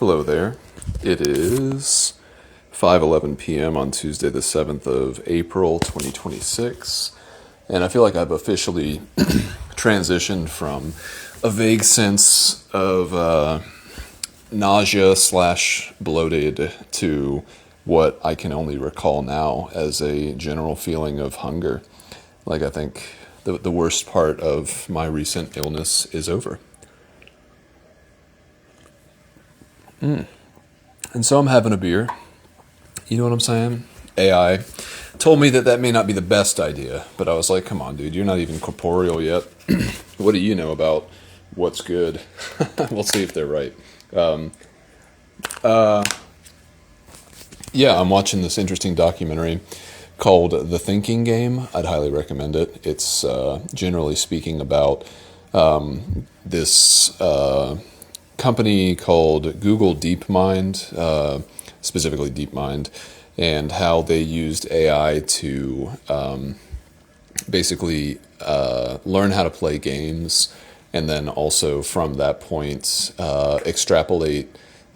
Hello there. It is 5:11 p.m. on Tuesday, the 7th of April, 2026. And I feel like I've officially transitioned from a vague sense of nausea / bloated to what I can only recall now as a general feeling of hunger. Like, I think the worst part of my recent illness is over. And so I'm having a beer. You know what I'm saying? AI told me that may not be the best idea, but I was like, come on, dude, you're not even corporeal yet. What do you know about what's good? We'll see if they're right. Yeah, I'm watching this interesting documentary called The Thinking Game. I'd highly recommend it. It's generally speaking about this company called Google DeepMind, specifically DeepMind, and how they used AI to basically learn how to play games, and then also from that point extrapolate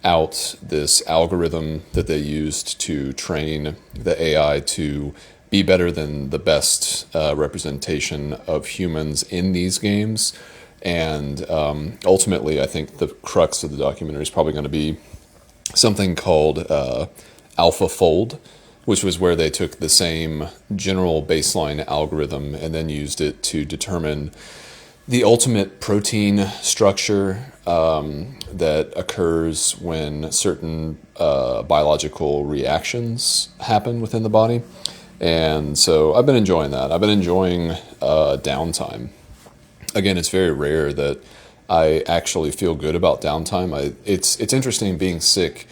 out this algorithm that they used to train the AI to be better than the best representation of humans in these games. And ultimately, I think the crux of the documentary is probably going to be something called AlphaFold, which was where they took the same general baseline algorithm and then used it to determine the ultimate protein structure that occurs when certain biological reactions happen within the body. And so I've been enjoying that. I've been enjoying downtime. Again, it's very rare that I actually feel good about downtime. It's interesting. Being sick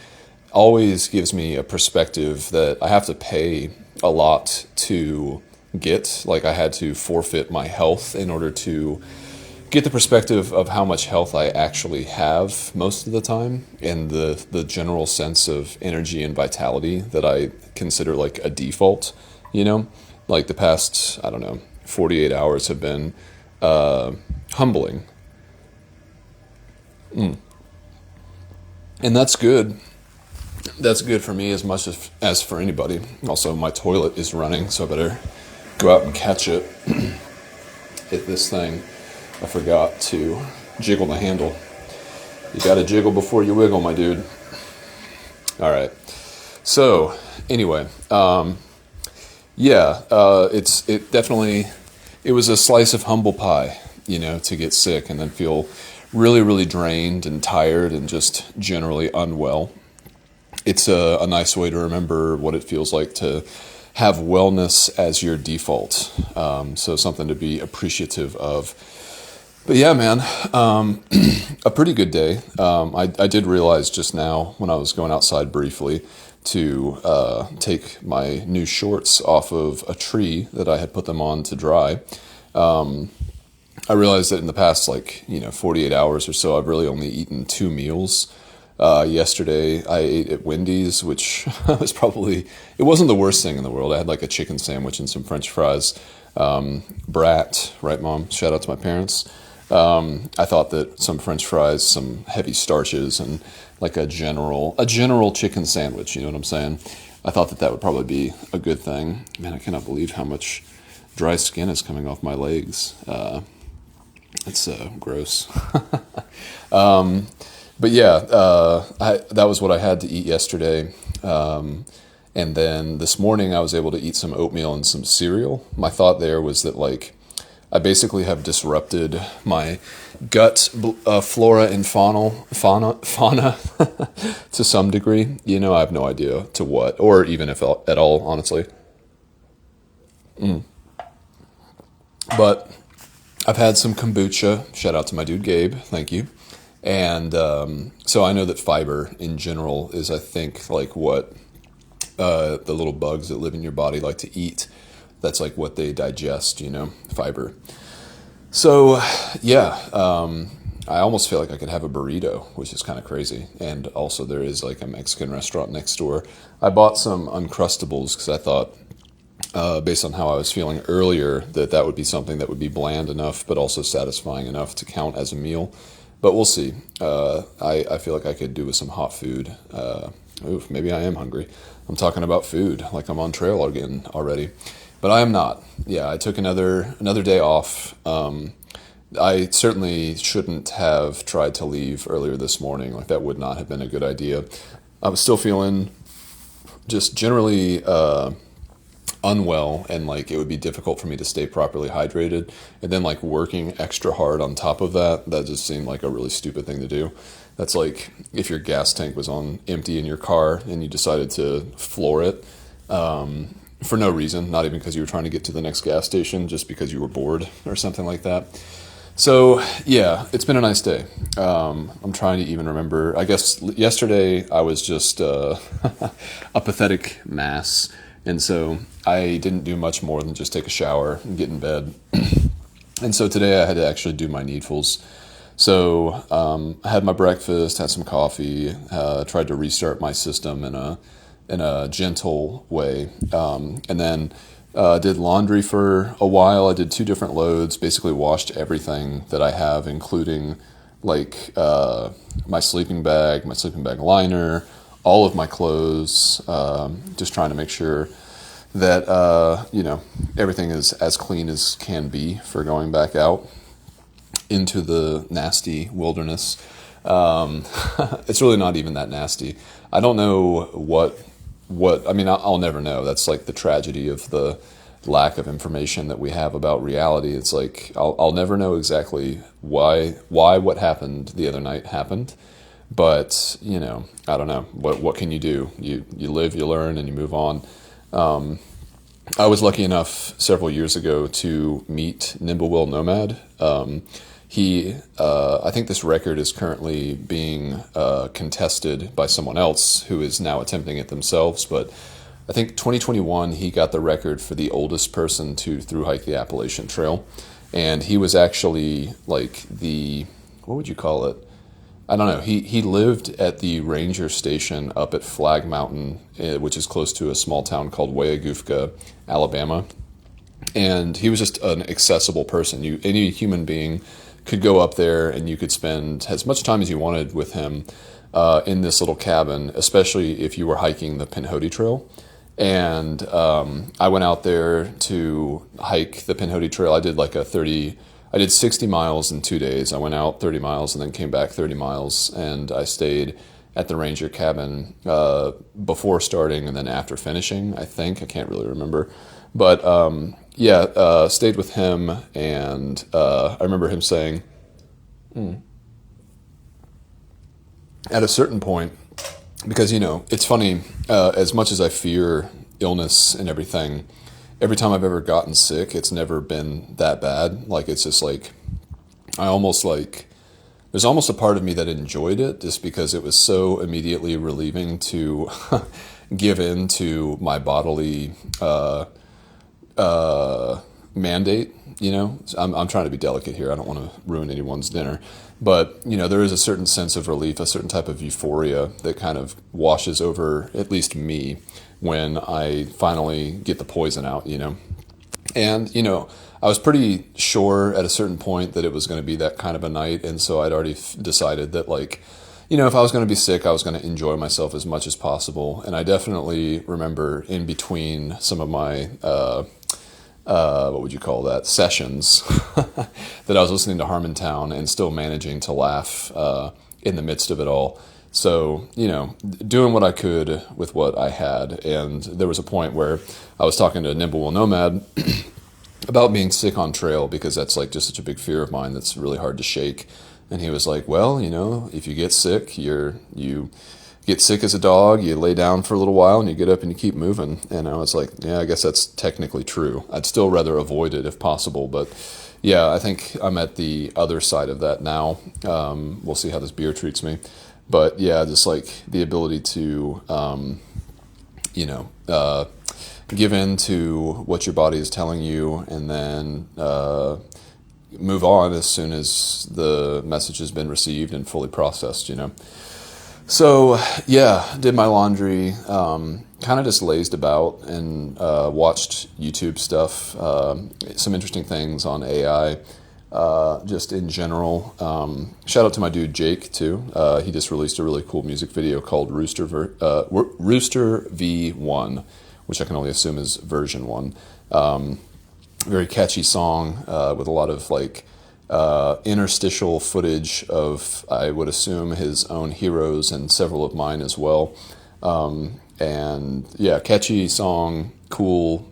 always gives me a perspective that I have to pay a lot to get. Like, I had to forfeit my health in order to get the perspective of how much health I actually have most of the time, and the general sense of energy and vitality that I consider like a default, like the past, 48 hours have been humbling. And that's good. That's good for me as much as for anybody. Also, my toilet is running, so I better go out and catch it. Hit this thing. I forgot to jiggle the handle. You gotta jiggle before you wiggle, my dude. All right. So, anyway, it was a slice of humble pie, to get sick and then feel really, really drained and tired and just generally unwell. It's a nice way to remember what it feels like to have wellness as your default. So something to be appreciative of. But yeah, man, a pretty good day. I did realize just now when I was going outside briefly to take my new shorts off of a tree that I had put them on to dry. I realized that in the past, 48 hours or so, I've really only eaten 2 meals. Yesterday, I ate at Wendy's, which was it wasn't the worst thing in the world. I had a chicken sandwich and some French fries. Brat, right, Mom? Shout out to my parents. I thought that some French fries, some heavy starches, and a general chicken sandwich, you know what I'm saying? I thought that would probably be a good thing. Man, I cannot believe how much dry skin is coming off my legs. It's gross. But yeah, that was what I had to eat yesterday. And then this morning I was able to eat some oatmeal and some cereal. My thought there was that I basically have disrupted my gut flora and fauna to some degree. I have no idea to what, or even if at all, honestly. But I've had some kombucha. Shout out to my dude Gabe. Thank you. And so I know that fiber in general is, I think, what the little bugs that live in your body like to eat. That's what they digest, fiber. So, yeah, I almost feel like I could have a burrito, which is kind of crazy. And also there is a Mexican restaurant next door. I bought some Uncrustables because I thought, based on how I was feeling earlier, that would be something that would be bland enough, but also satisfying enough to count as a meal. but we'll see. I feel like I could do with some hot food. Oof, maybe I am hungry. I'm talking about food like I'm on trail again already, but I am not. Yeah, I took another day off. I certainly shouldn't have tried to leave earlier this morning. Like that would not have been a good idea. I was still feeling just generally unwell, and like it would be difficult for me to stay properly hydrated, and then like working extra hard on top of that just seemed like a really stupid thing to do. That's like if your gas tank was on empty in your car and you decided to floor it for no reason, not even because you were trying to get to the next gas station, just because you were bored or something like that. So yeah, it's been a nice day. I'm trying to even remember. I guess yesterday I was just a pathetic mass, and so I didn't do much more than just take a shower and get in bed. And so today I had to actually do my needfuls. So I had my breakfast, had some coffee, tried to restart my system in a gentle way, and then did laundry for a while. I did 2 different loads, basically washed everything that I have, including like my sleeping bag liner, all of my clothes, just trying to make sure that everything is as clean as can be for going back out into the nasty wilderness. It's really not even that nasty. I don't know what I mean, I'll never know. That's like the tragedy of the lack of information that we have about reality. It's like I'll never know exactly why what happened the other night happened. But I don't know. What can you do? You live, you learn, and you move on. I was lucky enough several years ago to meet Nimblewell Nomad. I think this record is currently being contested by someone else who is now attempting it themselves. But I think 2021, he got the record for the oldest person to through hike the Appalachian Trail. And he was actually like what would you call it? I don't know. He lived at the ranger station up at Flag Mountain, which is close to a small town called Weagoofka, Alabama. And he was just an accessible person. Any human being could go up there and you could spend as much time as you wanted with him in this little cabin, especially if you were hiking the Pinhoti Trail. And I went out there to hike the Pinhoti Trail. I did 60 miles in 2 days. I went out 30 miles and then came back 30 miles, and I stayed at the ranger cabin before starting and then after finishing, I think. I can't really remember. But stayed with him, and I remember him saying, at a certain point, because, it's funny, as much as I fear illness and everything, every time I've ever gotten sick, it's never been that bad. Like, it's just like, there's almost a part of me that enjoyed it just because it was so immediately relieving to give in to my bodily mandate. I'm trying to be delicate here. I don't want to ruin anyone's dinner. But, there is a certain sense of relief, a certain type of euphoria that kind of washes over, at least me, when I finally get the poison out, And, I was pretty sure at a certain point that it was going to be that kind of a night. And so I'd already decided that, like, if I was going to be sick, I was going to enjoy myself as much as possible. And I definitely remember in between some of my what would you call that, sessions, that I was listening to Harmontown and still managing to laugh in the midst of it all. So, doing what I could with what I had. And there was a point where I was talking to Nimblewell Nomad about being sick on trail, because that's like just such a big fear of mine that's really hard to shake. And he was like, well, if you get sick, you get sick as a dog, you lay down for a little while and you get up and you keep moving. And I was like, yeah, I guess that's technically true. I'd still rather avoid it if possible. But yeah, I think I'm at the other side of that now. We'll see how this beer treats me. But yeah, just like the ability to, give in to what your body is telling you, and then move on as soon as the message has been received and fully processed, So yeah, did my laundry, kind of just lazed about and watched YouTube stuff, some interesting things on AI. just in general. Shout out to my dude Jake too. He just released a really cool music video called Rooster V1, which I can only assume is version 1. Very catchy song with a lot of like interstitial footage of, I would assume, his own heroes and several of mine as well. And yeah, catchy song, cool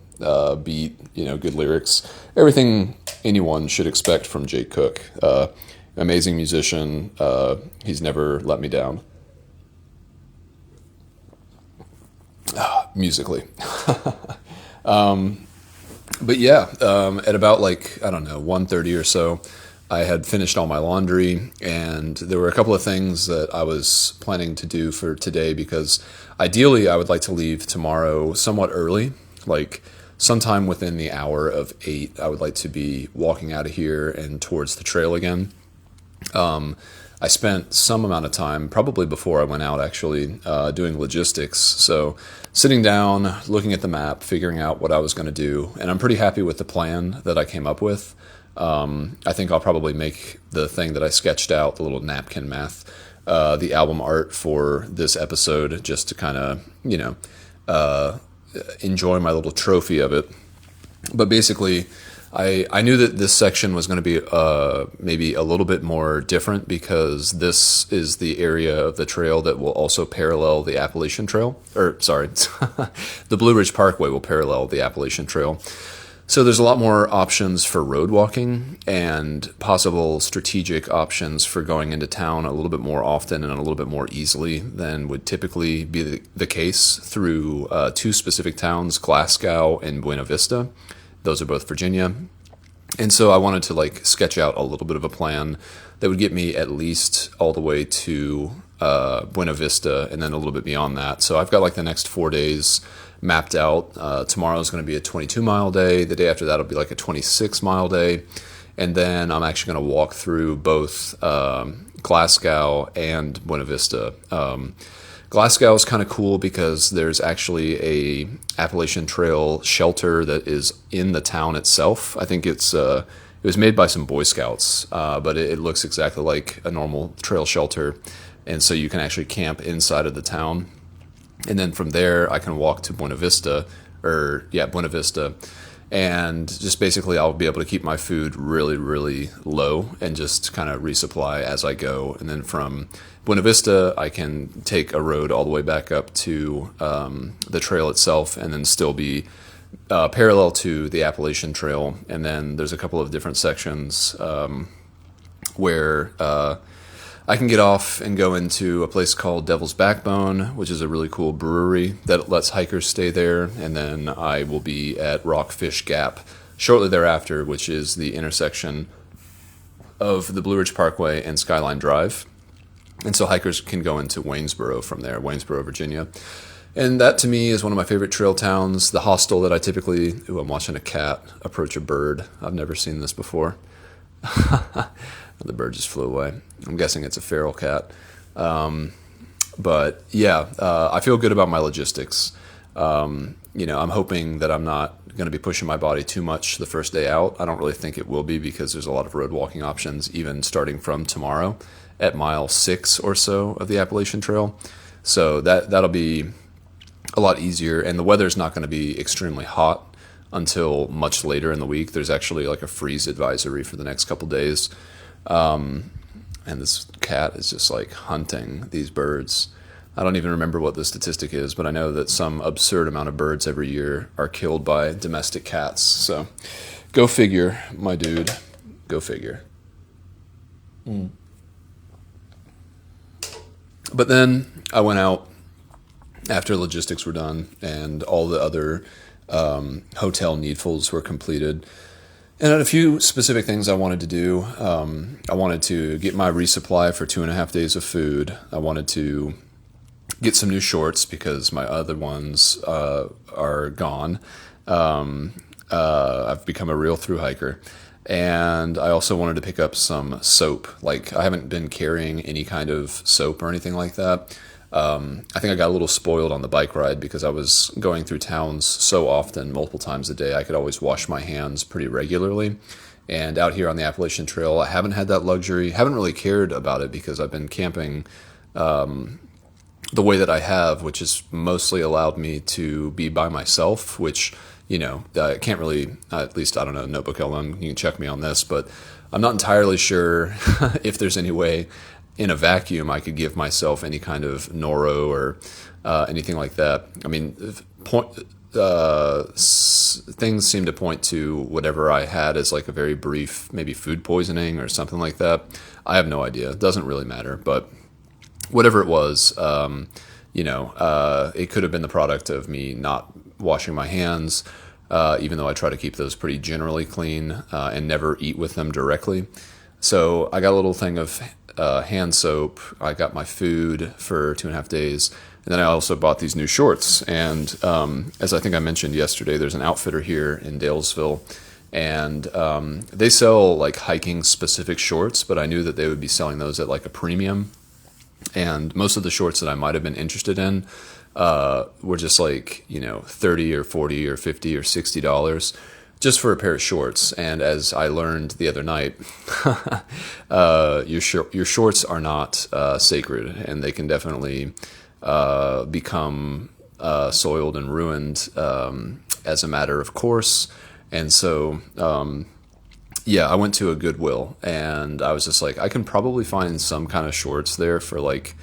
beat, good lyrics, everything anyone should expect from Jake Cook. Amazing musician. He's never let me down. Musically. But yeah, at about 1:30 or so, I had finished all my laundry, and there were a couple of things that I was planning to do for today, because ideally I would like to leave tomorrow somewhat early, like sometime within the hour of 8. I would like to be walking out of here and towards the trail again. I spent some amount of time, probably before I went out actually, doing logistics. So sitting down, looking at the map, figuring out what I was going to do. And I'm pretty happy with the plan that I came up with. I think I'll probably make the thing that I sketched out, the little napkin math, the album art for this episode, just to kind of, enjoy my little trophy of it. But basically, I knew that this section was going to be maybe a little bit more different, because this is the area of the trail that will also parallel the Appalachian Trail. The Blue Ridge Parkway will parallel the Appalachian Trail. So there's a lot more options for road walking and possible strategic options for going into town a little bit more often and a little bit more easily than would typically be the case through two specific towns, Glasgow and Buena Vista. Those are both Virginia. And so I wanted to sketch out a little bit of a plan that would get me at least all the way to Buena Vista and then a little bit beyond that. So I've got the next 4 days mapped out. Tomorrow is going to be a 22-mile day. The day after that will be a 26-mile day. And then I'm actually going to walk through both Glasgow and Buena Vista. Glasgow is kind of cool because there's actually a Appalachian Trail shelter that is in the town itself. I think it was made by some Boy Scouts, but it looks exactly like a normal trail shelter. And so you can actually camp inside of the town. And then from there, I can walk to Buena Vista. And just basically I'll be able to keep my food really, really low and just kind of resupply as I go. And then from Buena Vista, I can take a road all the way back up to the trail itself, and then still be parallel to the Appalachian Trail. And then there's a couple of different sections where I can get off and go into a place called Devil's Backbone, which is a really cool brewery that lets hikers stay there. And then I will be at Rockfish Gap shortly thereafter, which is the intersection of the Blue Ridge Parkway and Skyline Drive. And so hikers can go into Waynesboro from there, Waynesboro, Virginia. And that to me is one of my favorite trail towns. The hostel that I typically... Ooh, I'm watching a cat approach a bird. I've never seen this before. The bird just flew away. I'm guessing it's a feral cat. But yeah, I feel good about my logistics. I'm hoping that I'm not going to be pushing my body too much the first day out. I don't really think it will be, because there's a lot of road walking options, even starting from tomorrow at mile 6 or so of the Appalachian Trail. So that'll be a lot easier. And the weather's not going to be extremely hot until much later in the week. There's actually a freeze advisory for the next couple days. And this cat is just hunting these birds. I don't even remember what the statistic is, but I know that some absurd amount of birds every year are killed by domestic cats. So go figure, my dude. Go figure. But then I went out after logistics were done and all the other hotel needfuls were completed. And I had a few specific things I wanted to do. I wanted to get my resupply for 2.5 days of food. I wanted to get some new shorts because my other ones are gone. I've become a real thru hiker. And I also wanted to pick up some soap. I haven't been carrying any kind of soap or anything like that. I think I got a little spoiled on the bike ride because I was going through towns so often, multiple times a day. I could always wash my hands pretty regularly. And out here on the Appalachian Trail, I haven't had that luxury, haven't really cared about it because I've been camping the way that I have, which has mostly allowed me to be by myself, which, I can't really, at least I don't know, Notebook Ellen, you can check me on this, but I'm not entirely sure if there's any way in a vacuum I could give myself any kind of noro or anything like that. I mean, things seem to point to whatever I had as like a very brief, maybe food poisoning or something like that. I have no idea. It doesn't really matter, but whatever it was, it could have been the product of me not washing my hands, even though I try to keep those pretty generally clean and never eat with them directly. So I got a little thing of hand soap. I got my food for 2.5 days. And then I also bought these new shorts. And as I think I mentioned yesterday, there's an outfitter here in Dalesville. And they sell like hiking specific shorts, but I knew that they would be selling those at like a premium. And most of the shorts that I might have been interested in were just like, $30 or $40 or $50 or $60 just for a pair of shorts. And as I learned the other night, your shorts are not sacred, and they can definitely become soiled and ruined as a matter of course. And so, I went to a Goodwill, and I was just like, I can probably find some kind of shorts there for like,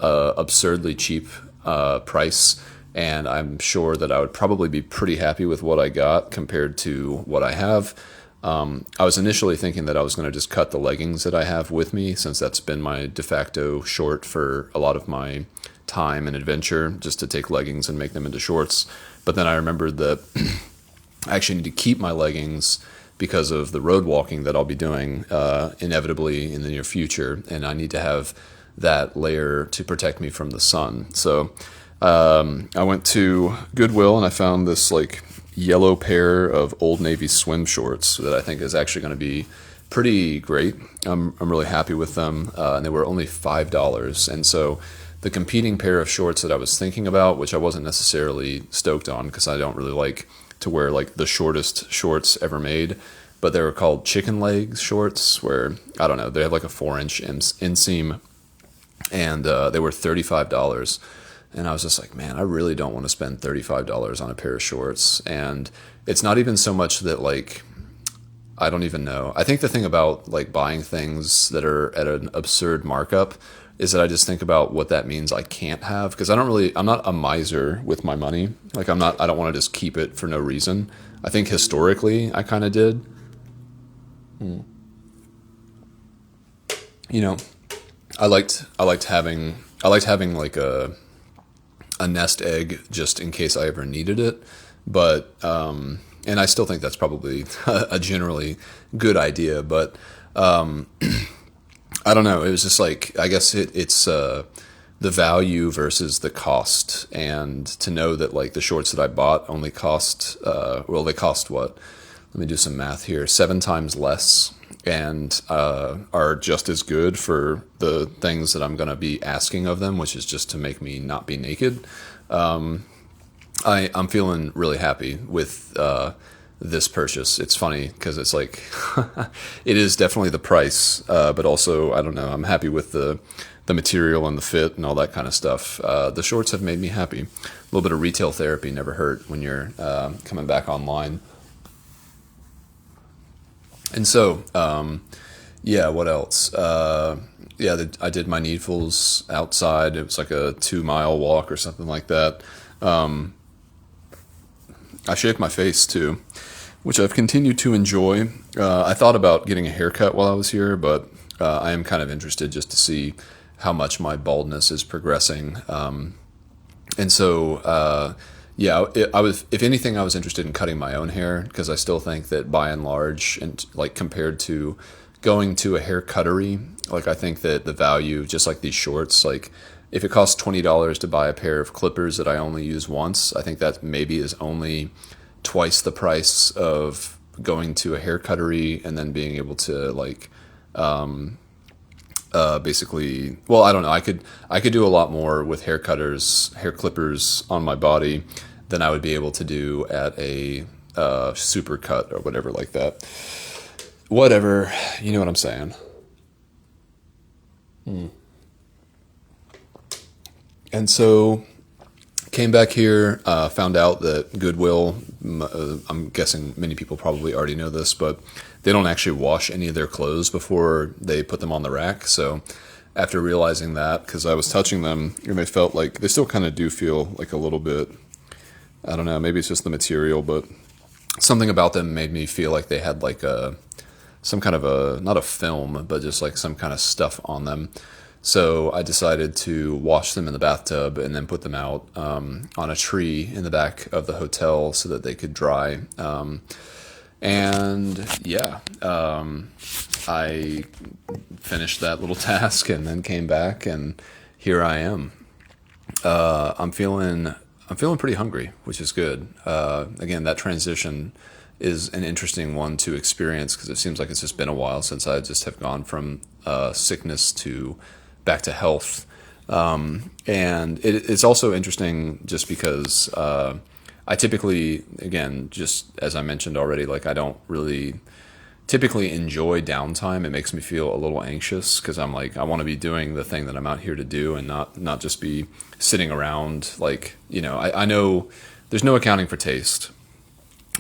absurdly cheap price. And I'm sure that I would probably be pretty happy with what I got compared to what I have. I was initially thinking that I was going to just cut the leggings that I have with me, since that's been my de facto short for a lot of my time and adventure, just to take leggings and make them into shorts. But then I remembered that I actually need to keep my leggings because of the road walking that I'll be doing inevitably in the near future, and I need to have that layer to protect me from the sun. So I went to Goodwill and I found this like yellow pair of Old Navy swim shorts that I think is actually going to be pretty great. I'm really happy with them, and they were only $5. And so the competing pair of shorts that I was thinking about, which I wasn't necessarily stoked on because I don't really like to wear like the shortest shorts ever made, but they were called chicken legs shorts, where, I don't know, they have like a 4-inch inseam, and they were $35. And I was just like, man, I really don't want to spend $35 on a pair of shorts. And it's not even so much that, like, I don't even know. I think the thing about like buying things that are at an absurd markup is that I just think about what that means I can't have, because I'm not a miser with my money. Like I don't want to just keep it for no reason. I think historically I kind of did. I liked having like a nest egg just in case I ever needed it. But, and I still think that's probably a generally good idea, but, I don't know. It was just like, I guess it's the value versus the cost. And to know that like the shorts that I bought only cost, they cost what? Let me do some math here. 7 times less, and are just as good for the things that I'm going to be asking of them, which is just to make me not be naked. I'm feeling really happy with this purchase. It's funny because it's like it is definitely the price, but also, I don't know, I'm happy with the material and the fit and all that kind of stuff. The shorts have made me happy. A little bit of retail therapy never hurt when you're coming back online. And so, what else? I did my needfuls outside. It was like a 2-mile walk or something like that. I shaved my face too, which I've continued to enjoy. I thought about getting a haircut while I was here, but I am kind of interested just to see how much my baldness is progressing. And so, if anything, I was interested in cutting my own hair, because I still think that by and large, and like compared to going to a hair cuttery, like I think that the value, just like these shorts, like if it costs $20 to buy a pair of clippers that I only use once, I think that maybe is only twice the price of going to a hair cuttery and then being able to like, basically, well, I don't know. I could do a lot more with hair clippers on my body than I would be able to do at a super cut or whatever like that. whatever, you know what I'm saying. And so came back here, found out that Goodwill, I'm guessing many people probably already know this, but they don't actually wash any of their clothes before they put them on the rack. So after realizing that, because I was touching them and they felt like, they still kind of do feel like a little bit, I don't know, maybe it's just the material, but something about them made me feel like they had like some kind of not a film, but just like some kind of stuff on them. So I decided to wash them in the bathtub and then put them out on a tree in the back of the hotel so that they could dry. And yeah, I finished that little task and then came back, and here I am. I'm feeling pretty hungry, which is good. Again, that transition is an interesting one to experience because it seems like it's just been a while since I just have gone from sickness to back to health. And it's also interesting just because I typically, again, just as I mentioned already, like I don't really typically enjoy downtime. It makes me feel a little anxious because I'm like, I want to be doing the thing that I'm out here to do and not just be sitting around. Like, I know there's no accounting for taste,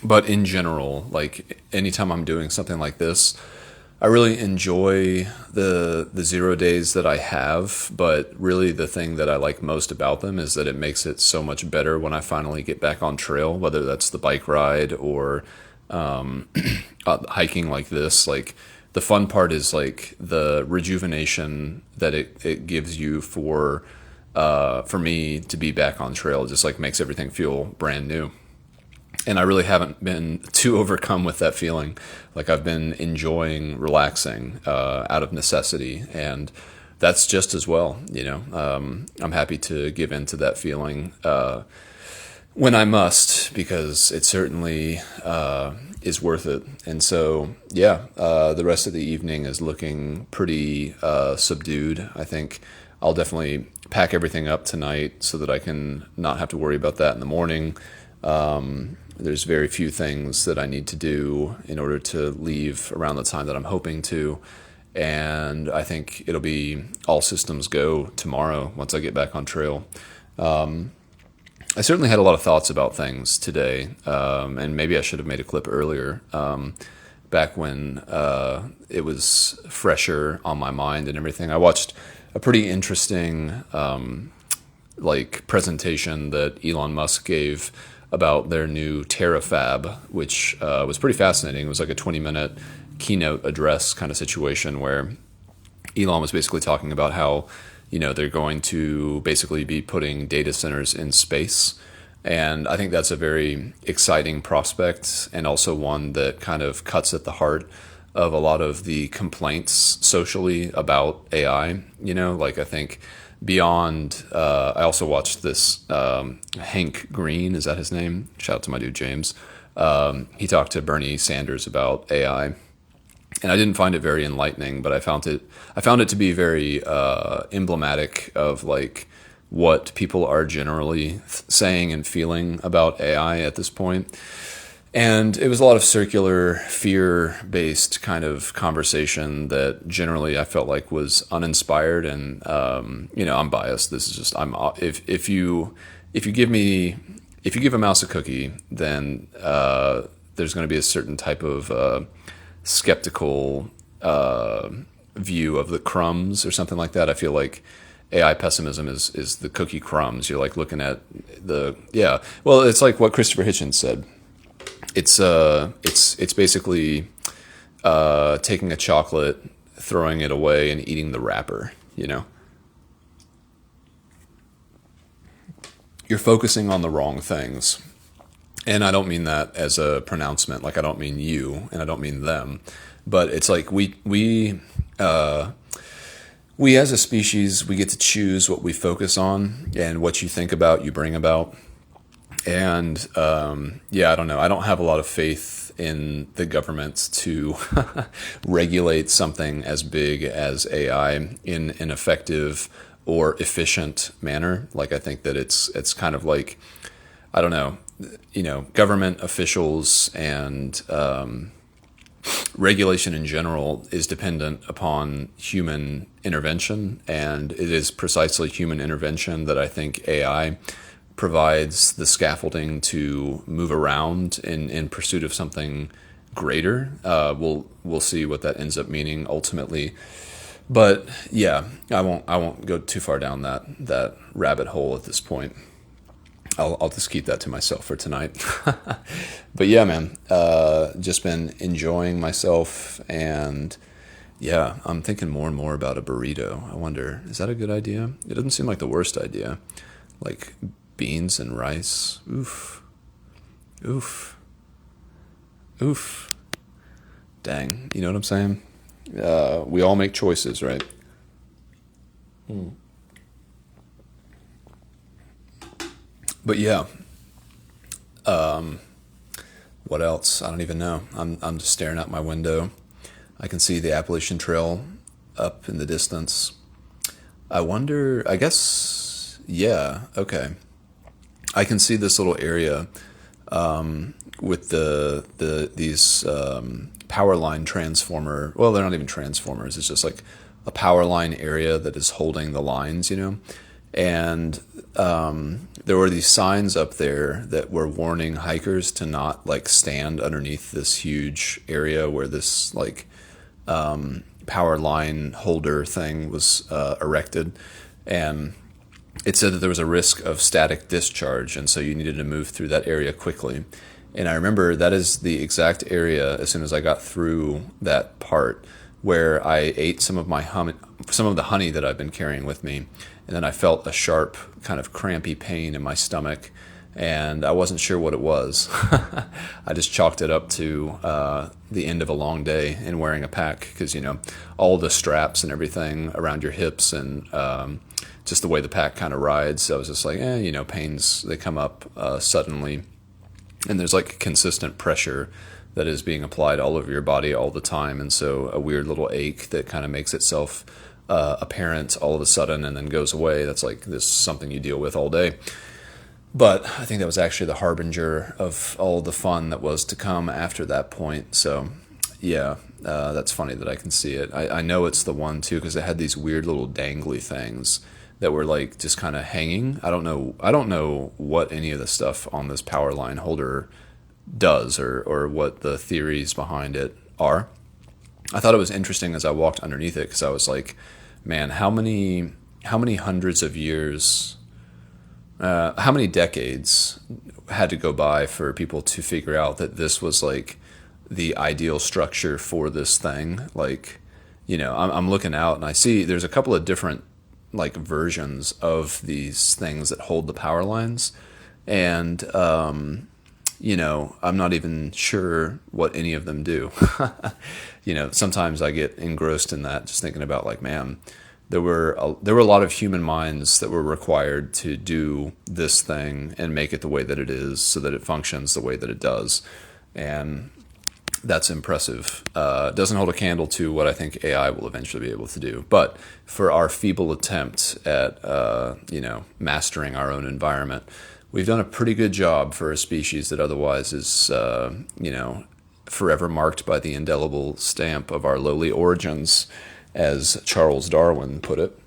but in general, like anytime I'm doing something like this, I really enjoy the 0 days that I have, but really the thing that I like most about them is that it makes it so much better when I finally get back on trail, whether that's the bike ride or hiking like this. Like the fun part is like the rejuvenation that it gives you for me to be back on trail. It just like makes everything feel brand new. And I really haven't been too overcome with that feeling. Like I've been enjoying relaxing out of necessity, and that's just as well. I'm happy to give in to that feeling when I must, because it certainly is worth it. And so, yeah, the rest of the evening is looking pretty subdued. I think I'll definitely pack everything up tonight so that I can not have to worry about that in the morning. There's very few things that I need to do in order to leave around the time that I'm hoping to. And I think it'll be all systems go tomorrow once I get back on trail. I certainly had a lot of thoughts about things today, and maybe I should have made a clip earlier, back when it was fresher on my mind and everything. I watched a pretty interesting presentation that Elon Musk gave about their new Terafab, which was pretty fascinating. It was like a 20-minute keynote address kind of situation where Elon was basically talking about how, they're going to basically be putting data centers in space. And I think that's a very exciting prospect, and also one that kind of cuts at the heart of a lot of the complaints socially about AI. I think beyond, I also watched this Hank Green, is that his name? Shout out to my dude James. He talked to Bernie Sanders about AI, and I didn't find it very enlightening, but I found it to be very emblematic of like what people are generally saying and feeling about AI at this point. And it was a lot of circular, fear-based kind of conversation that generally I felt like was uninspired. And I'm biased. This is just if you give a mouse a cookie, then there's going to be a certain type of skeptical view of the crumbs or something like that. I feel like AI pessimism is the cookie crumbs. You're like looking at well, it's like what Christopher Hitchens said. It's basically taking a chocolate, throwing it away, and eating the wrapper. You're focusing on the wrong things, and I don't mean that as a pronouncement. Like I don't mean you, and I don't mean them, but it's like we as a species, we get to choose what we focus on, and what you think about, you bring about. And I don't know. I don't have a lot of faith in the government to regulate something as big as AI in an effective or efficient manner. Like I think that it's kind of like, I don't know, government officials and regulation in general is dependent upon human intervention, and it is precisely human intervention that I think AI provides the scaffolding to move around in pursuit of something greater. We'll see what that ends up meaning ultimately, but yeah, I won't go too far down that rabbit hole at this point. I'll just keep that to myself for tonight. But yeah, man, just been enjoying myself, and yeah, I'm thinking more and more about a burrito. I wonder, is that a good idea? It doesn't seem like the worst idea. Like beans and rice. Oof. Oof. Oof. Dang. You know what I'm saying? We all make choices, right? But yeah, what else? I don't even know. I'm just staring out my window. I can see the Appalachian Trail up in the distance. I wonder, I guess, yeah, okay. I can see this little area with these power line transformer. Well, they're not even transformers. It's just like a power line area that is holding the lines, And there were these signs up there that were warning hikers to not like stand underneath this huge area where this like power line holder thing was erected, and it said that there was a risk of static discharge, and so you needed to move through that area quickly. And I remember that is the exact area, as soon as I got through that part, where I ate some of the honey that I've been carrying with me, and then I felt a sharp kind of crampy pain in my stomach, and I wasn't sure what it was. I just chalked it up to the end of a long day and wearing a pack, because all the straps and everything around your hips and just the way the pack kind of rides. I was just like, pains, they come up suddenly, and there's like consistent pressure that is being applied all over your body all the time, and so a weird little ache that kind of makes itself apparent all of a sudden and then goes away. That's like this is something you deal with all day. But I think that was actually the harbinger of all the fun that was to come after that point. So yeah, that's funny that I can see it. I know it's the one too, because it had these weird little dangly things that were like just kind of hanging. I don't know what any of the stuff on this power line holder does or what the theories behind it are. I thought it was interesting as I walked underneath it, because I was like, man, how many hundreds of years, how many decades had to go by for people to figure out that this was like the ideal structure for this thing? Like, I'm looking out and I see there's a couple of different like versions of these things that hold the power lines, and I'm not even sure what any of them do. Sometimes I get engrossed in that, just thinking about like, man, there were a lot of human minds that were required to do this thing and make it the way that it is, so that it functions the way that it does, and that's impressive. Doesn't hold a candle to what I think AI will eventually be able to do, but for our feeble attempt at mastering our own environment, we've done a pretty good job for a species that otherwise is, forever marked by the indelible stamp of our lowly origins, as Charles Darwin put it.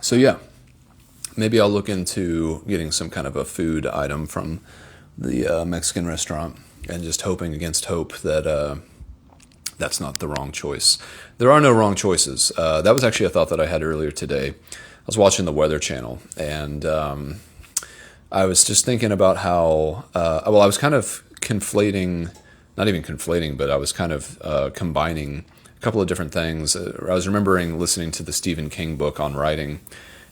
So yeah, maybe I'll look into getting some kind of a food item from the Mexican restaurant, and just hoping against hope that that's not the wrong choice. There are no wrong choices. That was actually a thought that I had earlier today. I was watching the Weather Channel, and I was just thinking about how, I was kind of conflating, not even conflating, but I was kind of combining a couple of different things. I was remembering listening to the Stephen King book on writing,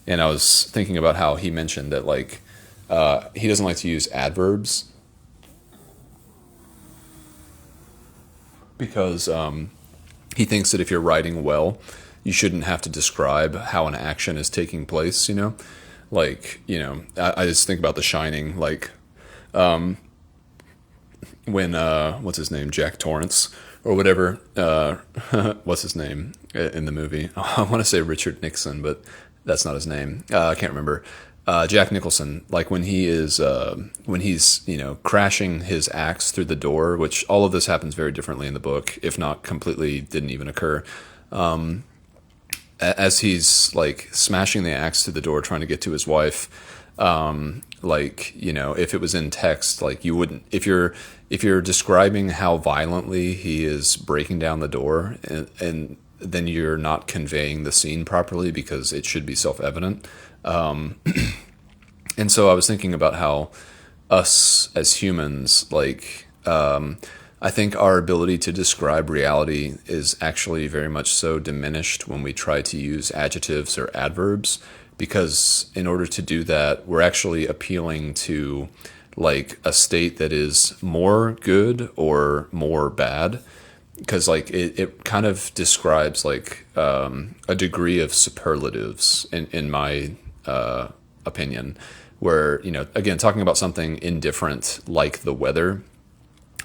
and I was thinking about how he mentioned that like he doesn't like to use adverbs because he thinks that if you're writing well, you shouldn't have to describe how an action is taking place, Like, I just think about The Shining, like when, what's his name, Jack Torrance, or whatever, what's his name in the movie? I want to say Richard Nixon, but that's not his name. I can't remember. Jack Nicholson, like when he's crashing his axe through the door, which all of this happens very differently in the book, if not completely didn't even occur. As he's like smashing the axe through the door, trying to get to his wife, if it was in text, like you wouldn't, if you're describing how violently he is breaking down the door, and then you're not conveying the scene properly because it should be self-evident. And so I was thinking about how us as humans, I think our ability to describe reality is actually very much so diminished when we try to use adjectives or adverbs, because in order to do that, we're actually appealing to like a state that is more good or more bad, because like it kind of describes like a degree of superlatives in my opinion, where, again, talking about something indifferent like the weather,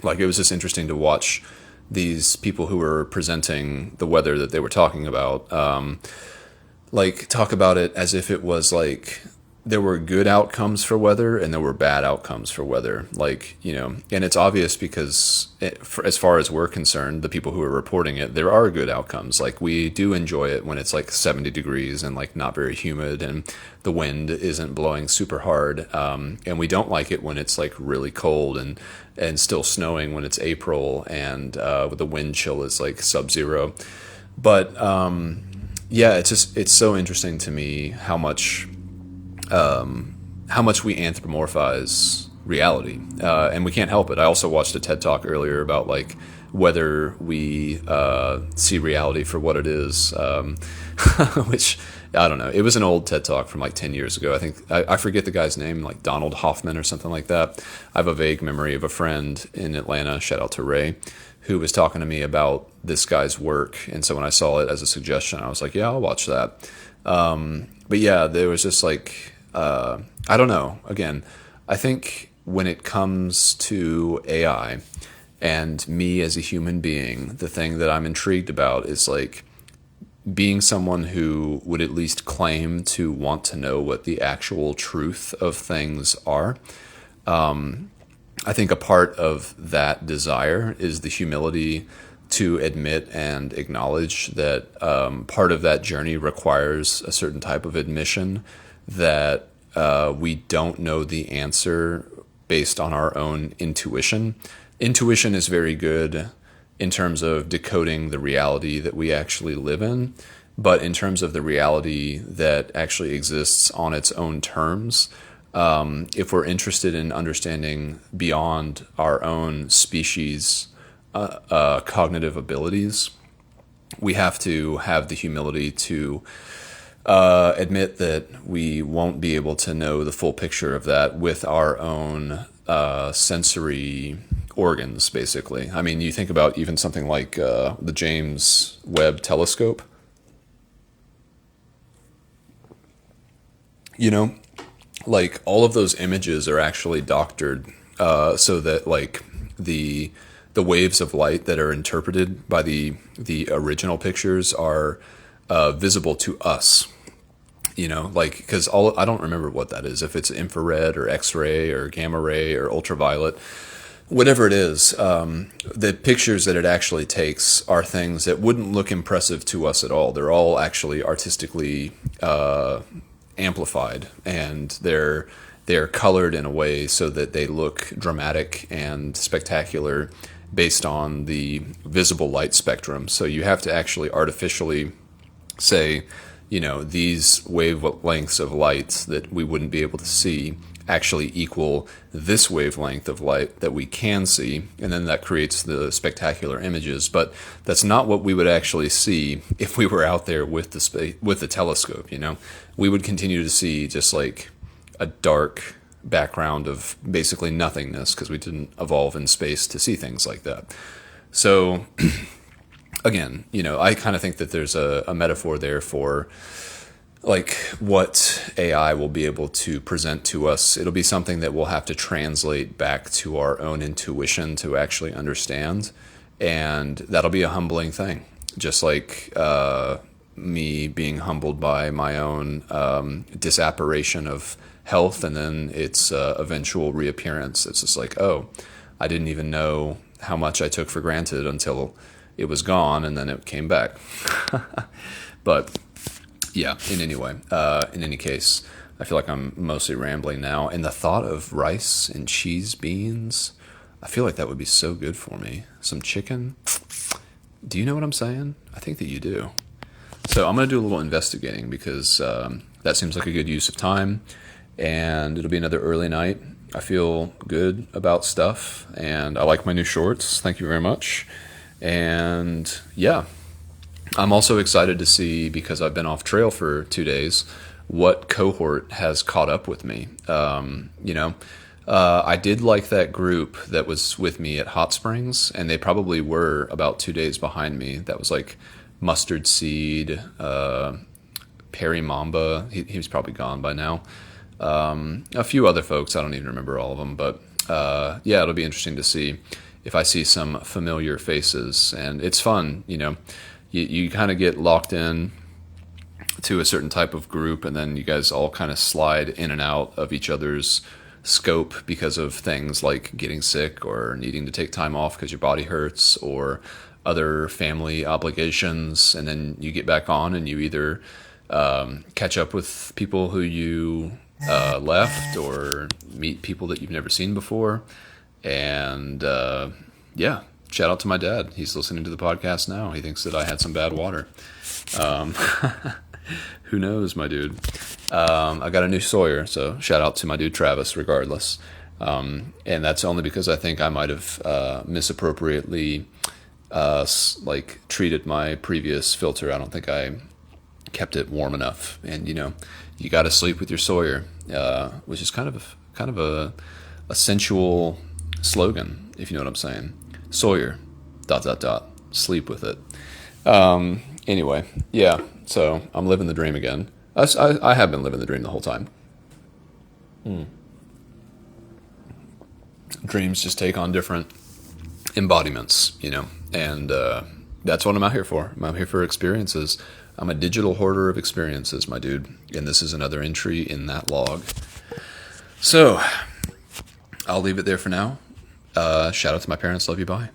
like it was just interesting to watch these people who were presenting the weather that they were talking about, talk about it as if it was like there were good outcomes for weather and there were bad outcomes for weather. And it's obvious because as far as we're concerned, the people who are reporting it, there are good outcomes. Like we do enjoy it when it's like 70 degrees and like not very humid and the wind isn't blowing super hard. And we don't like it when it's like really cold and still snowing when it's April and the wind chill is like sub-zero. But it's so interesting to me how much we anthropomorphize reality, and we can't help it. I also watched a TED Talk earlier about like whether we see reality for what it is, which I don't know. It was an old TED Talk from like 10 years ago. I think I forget the guy's name, like Donald Hoffman or something like that. I have a vague memory of a friend in Atlanta, shout out to Ray, who was talking to me about this guy's work. And so when I saw it as a suggestion, I was like, yeah, I'll watch that. But yeah, there was just like, I don't know. Again, I think when it comes to AI and me as a human being, the thing that I'm intrigued about is like being someone who would at least claim to want to know what the actual truth of things are. I think a part of that desire is the humility to admit and acknowledge that part of that journey requires a certain type of admission that we don't know the answer based on our own intuition. Intuition is very good in terms of decoding the reality that we actually live in, but in terms of the reality that actually exists on its own terms, if we're interested in understanding beyond our own species' cognitive abilities, we have to have the humility to admit that we won't be able to know the full picture of that with our own sensory organs, basically. I mean, you think about even something like the James Webb Telescope. Like all of those images are actually doctored so that like the waves of light that are interpreted by the original pictures are visible to us. Because I don't remember what that is, if it's infrared or X-ray or gamma ray or ultraviolet, whatever it is, the pictures that it actually takes are things that wouldn't look impressive to us at all. They're all actually artistically amplified, and they're colored in a way so that they look dramatic and spectacular based on the visible light spectrum. So you have to actually artificially say, these wavelengths of light that we wouldn't be able to see actually equal this wavelength of light that we can see, and then that creates the spectacular images. But that's not what we would actually see if we were out there with the telescope. We would continue to see just like a dark background of basically nothingness, because we didn't evolve in space to see things like that. So again, I kind of think that there's a metaphor there for like what AI will be able to present to us. It'll be something that we'll have to translate back to our own intuition to actually understand. And that'll be a humbling thing. Just like, me being humbled by my own disapprobation of health, and then its eventual reappearance. It's just like, oh, I didn't even know how much I took for granted until it was gone, and then it came back. But yeah, in any case, I feel like I'm mostly rambling now. And the thought of rice and cheese beans, I feel like that would be so good for me. Some chicken. Do you know what I'm saying? I think that you do. So I'm going to do a little investigating, because that seems like a good use of time, and it'll be another early night. I feel good about stuff, and I like my new shorts. Thank you very much. And yeah, I'm also excited to see, because I've been off trail for 2 days, what cohort has caught up with me. I did like that group that was with me at Hot Springs, and they probably were about 2 days behind me. That was like Mustard Seed, Perry Mamba. He was probably gone by now. A few other folks, I don't even remember all of them, but yeah, it'll be interesting to see if I see some familiar faces. And it's fun, you kind of get locked in to a certain type of group, and then you guys all kind of slide in and out of each other's scope because of things like getting sick or needing to take time off because your body hurts, or other family obligations. And then you get back on, and you either catch up with people who you left, or meet people that you've never seen before. And yeah, shout out to my dad. He's listening to the podcast now. He thinks that I had some bad water. Who knows, my dude? I got a new Sawyer, so shout out to my dude Travis regardless. And that's only because I think I might have misappropriately treated my previous filter. I don't think I kept it warm enough. And you got to sleep with your Sawyer, which is kind of a sensual slogan, if you know what I'm saying. Sawyer, ... sleep with it. Anyway, yeah, so I'm living the dream again. I have been living the dream the whole time. Dreams just take on different embodiments, and that's what I'm out here for. I'm out here for experiences. I'm a digital hoarder of experiences, my dude, and this is another entry in that log. So I'll leave it there for now. Shout out to my parents. Love you. Bye.